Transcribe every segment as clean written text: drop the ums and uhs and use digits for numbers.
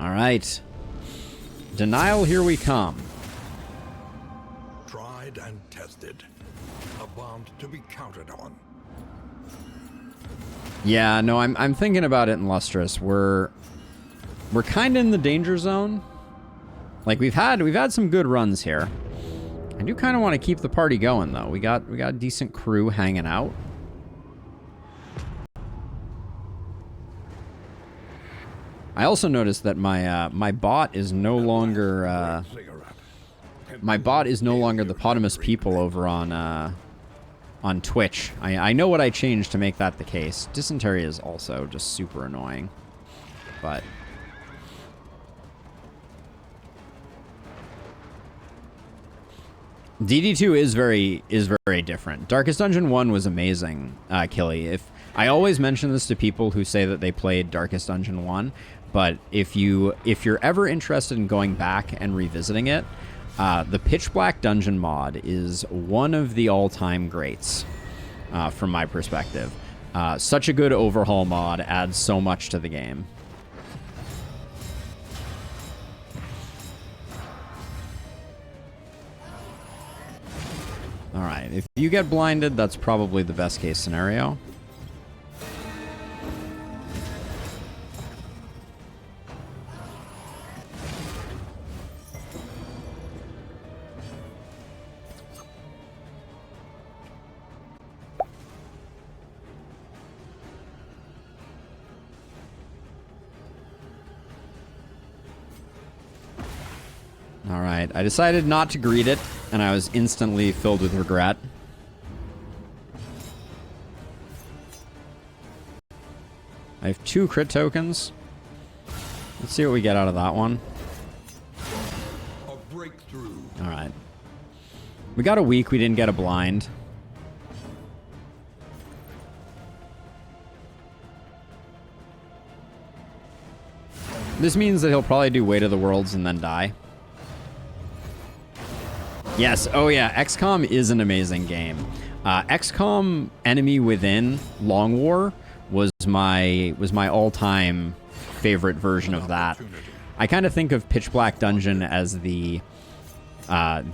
All right. Denial, here we come. Tried and tested. A bond to be counted on. Yeah, no, I'm thinking about it in Lustrous. We're kind of in the danger zone. Like we've had some good runs here. I do kind of want to keep the party going though. We got a decent crew hanging out. I also noticed that my bot is no longer the Potamus people over on Twitch. I know what I changed to make that the case. Dysentery is also just super annoying, but DD2 is very different. Darkest Dungeon 1 was amazing, Killy. I always mention this to people who say that they played Darkest Dungeon 1, but if you're ever interested in going back and revisiting it, the Pitch Black Dungeon mod is one of the all-time greats, from my perspective. Such a good overhaul mod, adds so much to the game. Alright, if you get blinded, that's probably the best case scenario. Alright, I decided not to greet it, and I was instantly filled with regret. I have 2 crit tokens. Let's see what we get out of that one. A breakthrough. Alright. We got a weak, we didn't get a blind. This means that he'll probably do Weight of the Worlds and then die. Yes, oh yeah, XCOM is an amazing game. XCOM Enemy Within Long War was my all-time favorite version of that. I kind of think of Pitch Black Dungeon as the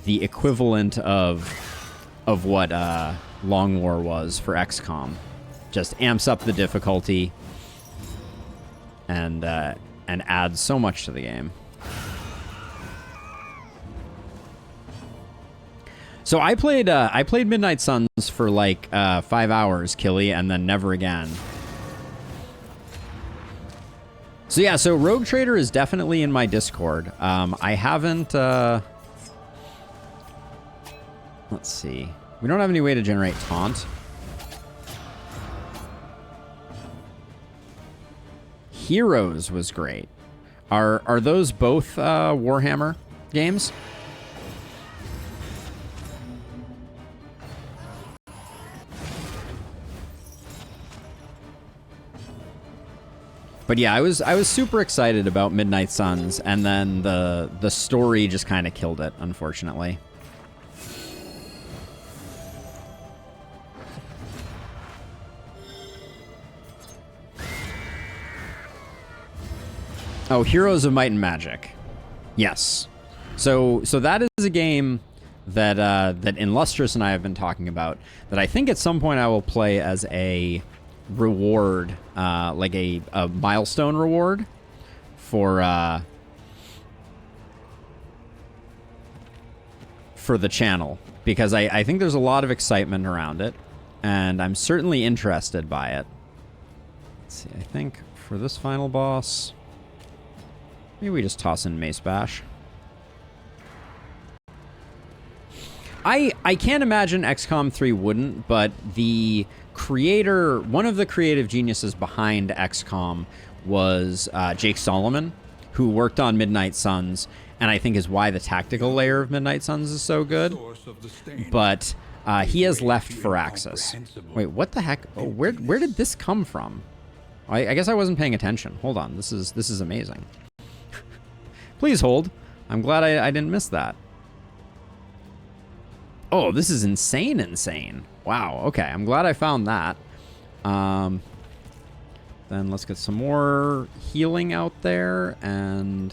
equivalent of what Long War was for XCOM. Just amps up the difficulty and adds so much to the game. So I played Midnight Suns for like 5 hours, Killy, and then never again. So yeah, so Rogue Trader is definitely in my Discord. I haven't... let's see. We don't have any way to generate taunt. Heroes was great. Are those both Warhammer games? But yeah, I was super excited about Midnight Suns, and then the story just kind of killed it, unfortunately. Oh, Heroes of Might and Magic. Yes. So that is a game that that Illustrious and I have been talking about, that I think at some point I will play as a reward, like a milestone reward for the channel, because I think there's a lot of excitement around it, and I'm certainly interested by it. Let's see, I think for this final boss, maybe we just toss in Mace Bash. I can't imagine XCOM 3 wouldn't, but the creator, one of the creative geniuses behind XCOM was Jake Solomon, who worked on Midnight Suns, and I think is why the tactical layer of Midnight Suns is so good. But he has left Firaxis. Wait, what the heck? Oh, where did this come from? I guess I wasn't paying attention. Hold on, this is amazing. Please hold. I'm glad I didn't miss that. Oh, this is insane. Wow, okay. I'm glad I found that. Then let's get some more healing out there, and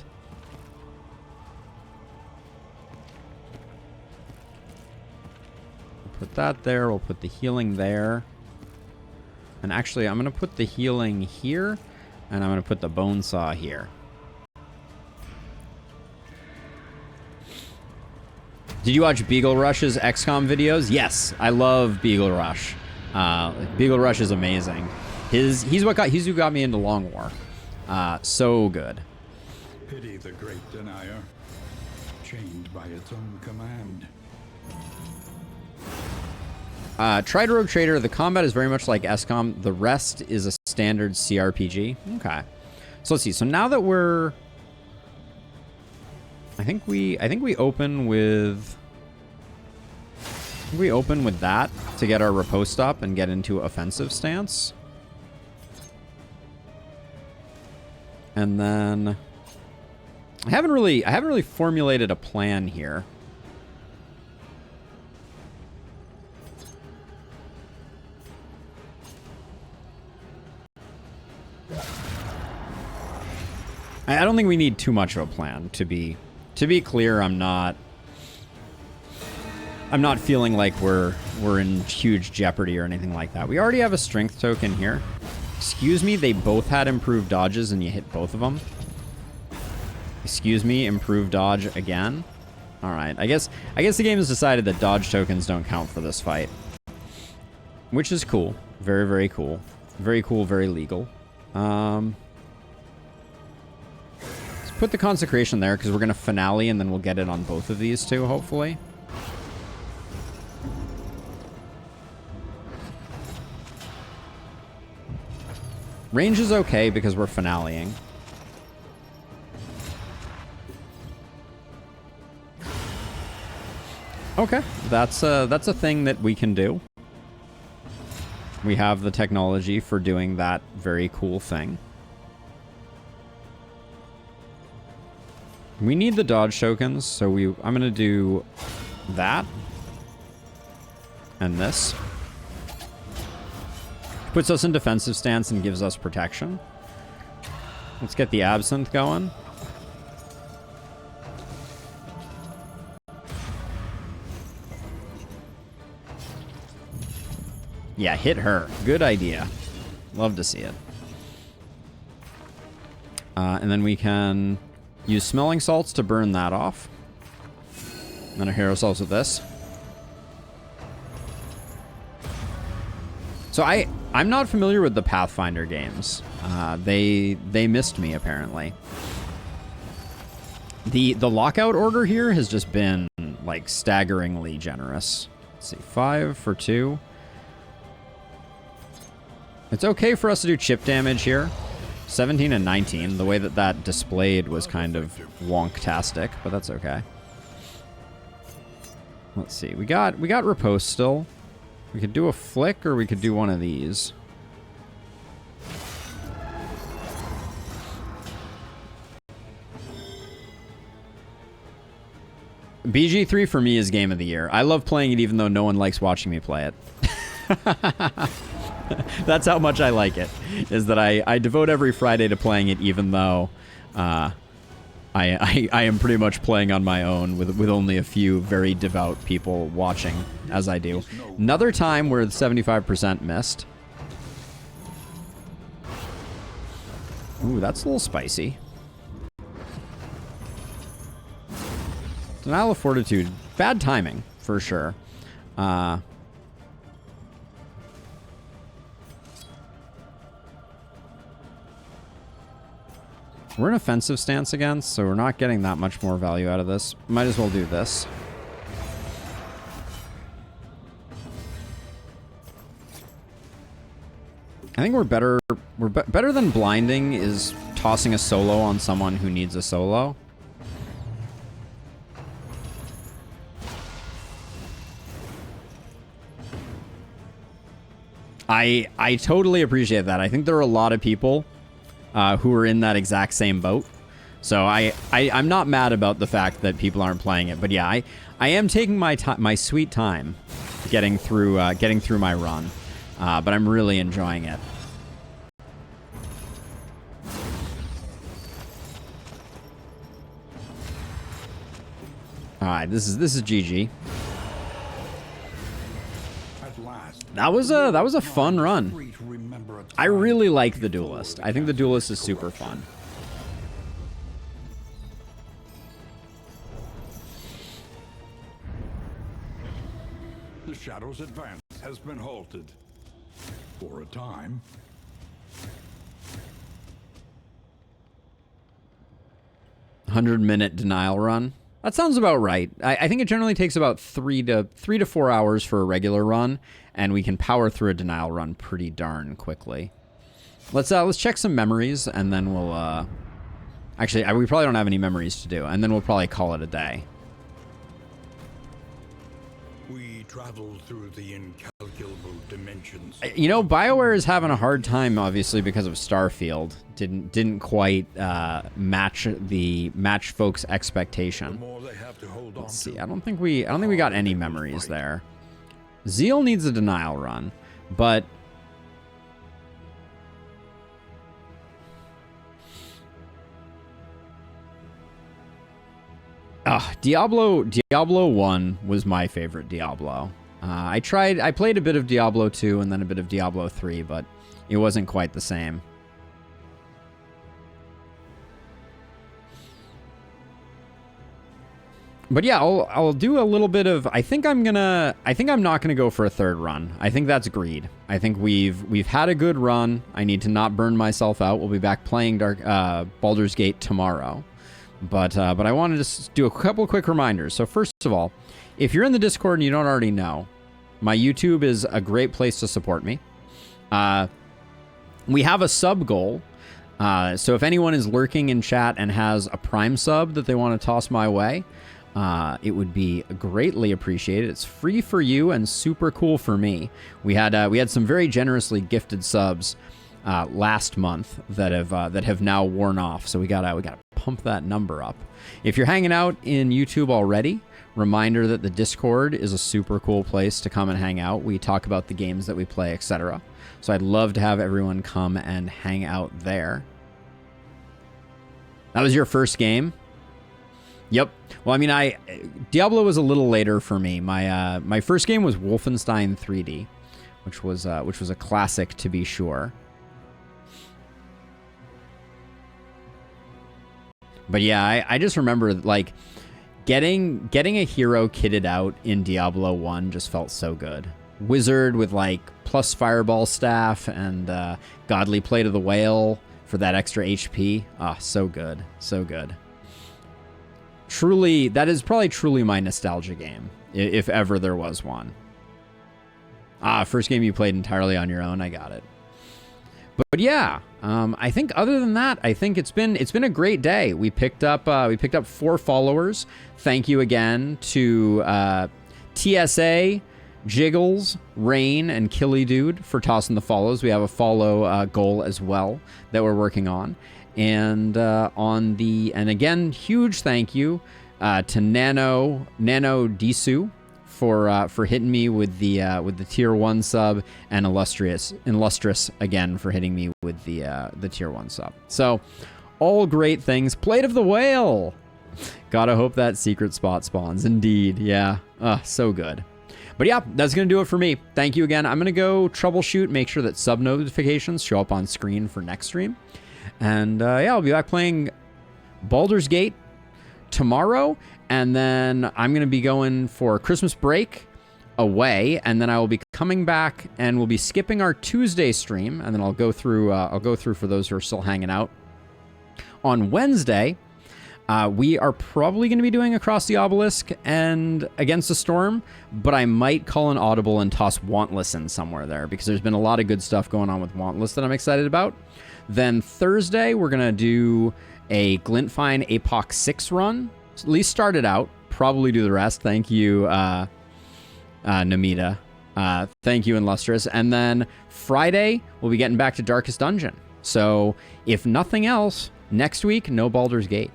we'll put that there. We'll put the healing there. And actually, I'm going to put the healing here, and I'm going to put the bone saw here. Did you watch Beagle Rush's XCOM videos? Yes, I love Beagle Rush. Beagle Rush is amazing. He's who got me into Long War. So good. Pity the great denier, chained by its own command. Rogue Trader, the combat is very much like XCOM. The rest is a standard CRPG. Okay. So let's see. So now that we're... I think we open with... we open with that to get our riposte up and get into offensive stance. And then I haven't really formulated a plan here. I don't think we need too much of a plan. To be clear, I'm not feeling like we're in huge jeopardy or anything like that. We already have a strength token here. Excuse me, they both had improved dodges and you hit both of them. Excuse me, improved dodge again. All right, I guess the game has decided that dodge tokens don't count for this fight, which is cool. Very, very cool. Very cool, very legal. Let's put the consecration there because we're going to finale and then we'll get it on both of these two, hopefully. Range is okay because we're finaleing. Okay, that's a thing that we can do. We have the technology for doing that very cool thing. We need the dodge tokens, so I'm gonna do that and this. Puts us in defensive stance and gives us protection. Let's get the absinthe going. Yeah, hit her. Good idea. Love to see it. And then we can use smelling salts to burn that off. And then hit ourselves with this. So I'm not familiar with the Pathfinder games. They missed me apparently. The lockout order here has just been like staggeringly generous. Let's see, 5 for 2. It's okay for us to do chip damage here. 17 and 19. The way that displayed was kind of wonktastic, but that's okay. Let's see. We got riposte still. We could do a flick or we could do one of these. BG3 for me is game of the year. I love playing it even though no one likes watching me play it. That's how much I like it, is that I devote every Friday to playing it even though I am pretty much playing on my own with only a few very devout people watching as I do. Another time where 75% missed. Ooh, that's a little spicy. Denial of Fortitude. Bad timing, for sure. We're in offensive stance again, so we're not getting that much more value out of this. Might as well do this. I think we're better. Better than blinding is tossing a solo on someone who needs a solo. I totally appreciate that. I think there are a lot of people who are in that exact same boat. So I'm not mad about the fact that people aren't playing it. But yeah, I am taking my sweet time getting through my run. But I'm really enjoying it. All right, this is GG. At last, That was a fun run. I really like the Duelist. I think the Duelist is super fun. The Shadow's advance has been halted. For a time. 100-minute denial run. That sounds about right. I think it generally takes about 3 to 4 hours for a regular run, and we can power through a denial run pretty darn quickly. Let's check some memories, and then we'll actually we probably don't have any memories to do, and then we'll probably call it a day. We traveled through the incalculable dimensions. You know, BioWare is having a hard time, obviously, because of Starfield. Didn't quite match folks' expectation. The more they have to hold on. Let's see. I don't think we got any memories there. Zeal needs a denial run, but Diablo 1 was my favorite Diablo. I played a bit of Diablo 2 and then a bit of Diablo 3, but it wasn't quite the same. But yeah, I'll do a little bit of. I think I'm not gonna go for a third run. I think that's greed. I think we've had a good run. I need to not burn myself out. We'll be back playing Baldur's Gate tomorrow. But I wanted to do a couple quick reminders. So first of all, if you're in the Discord and you don't already know, my YouTube is a great place to support me. We have a sub goal. So if anyone is lurking in chat and has a Prime sub that they want to toss my way, it would be greatly appreciated. It's free for you and super cool for me. We had some very generously gifted subs last month that have now worn off. So we gotta pump that number up. If you're hanging out in YouTube already, reminder that the Discord is a super cool place to come and hang out. We talk about the games that we play, etc. So I'd love to have everyone come and hang out there. That was your first game? Yep. Well, I mean, Diablo was a little later for me. My first game was Wolfenstein 3D, which was a classic to be sure. But yeah, I just remember like getting a hero kitted out in Diablo 1 just felt so good. Wizard with like plus fireball staff and godly plate of the whale for that extra HP. So good. So good. Truly, that is probably truly my nostalgia game, if ever there was one. First game you played entirely on your own. I got it. But yeah, I think other than that, I think it's been a great day. We picked up 4 followers. Thank you again to TSA, Jiggles, Rain, and Killy Dude for tossing the follows. We have a follow goal as well that we're working on. And again, huge thank you to Nano Disu for hitting me with the tier 1 sub, and Illustrious again for hitting me with the tier 1 sub. So all great things. Plate of the Whale. Gotta hope that secret spot spawns. Indeed, yeah. So good. But yeah, that's gonna do it for me. Thank you again. I'm gonna go troubleshoot, make sure that sub notifications show up on screen for next stream. And yeah, I'll be back playing Baldur's Gate tomorrow, and then I'm going to be going for Christmas break away, and then I will be coming back, and we'll be skipping our Tuesday stream, and then I'll go through for those who are still hanging out. On Wednesday, we are probably going to be doing Across the Obelisk and Against the Storm, but I might call an audible and toss Wantless in somewhere there, because there's been a lot of good stuff going on with Wantless that I'm excited about. Then Thursday, we're going to do a Glintfine APOC 6 run. At least start it out. Probably do the rest. Thank you, Namita. Thank you, Illustrious. And then Friday, we'll be getting back to Darkest Dungeon. So if nothing else, next week, no Baldur's Gate.